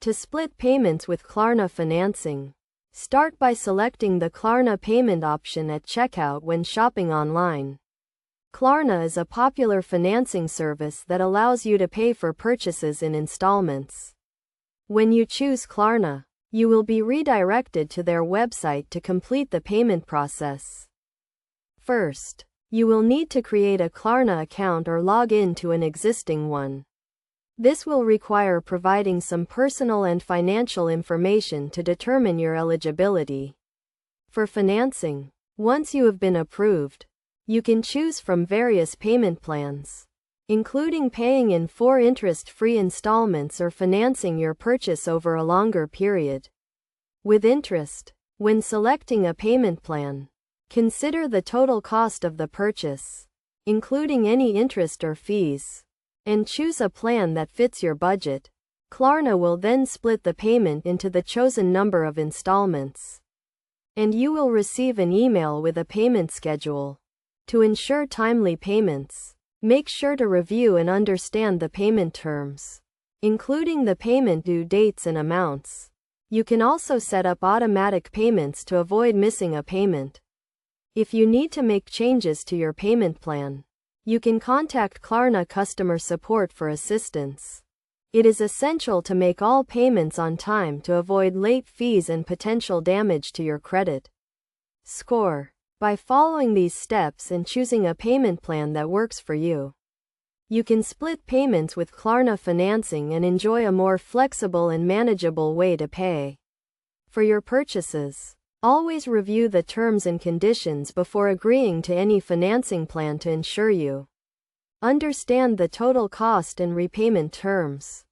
To split payments with Klarna financing, start by selecting the Klarna payment option at checkout when shopping online. Klarna is a popular financing service that allows you to pay for purchases in installments. When you choose Klarna, you will be redirected to their website to complete the payment process. First, you will need to create a Klarna account or log in to an existing one. This will require providing some personal and financial information to determine your eligibility. For financing, once you have been approved, you can choose from various payment plans, including paying in 4 interest-free installments or financing your purchase over a longer period. With interest, when selecting a payment plan, consider the total cost of the purchase, including any interest or fees, and choose a plan that fits your budget. Klarna will then split the payment into the chosen number of installments, and you will receive an email with a payment schedule. To ensure timely payments, make sure to review and understand the payment terms, including the payment due dates and amounts. You can also set up automatic payments to avoid missing a payment. If you need to make changes to your payment plan, you can contact Klarna customer support for assistance. It is essential to make all payments on time to avoid late fees and potential damage to your credit score. By following these steps and choosing a payment plan that works for you, you can split payments with Klarna financing and enjoy a more flexible and manageable way to pay for your purchases. Always review the terms and conditions before agreeing to any financing plan to ensure you understand the total cost and repayment terms.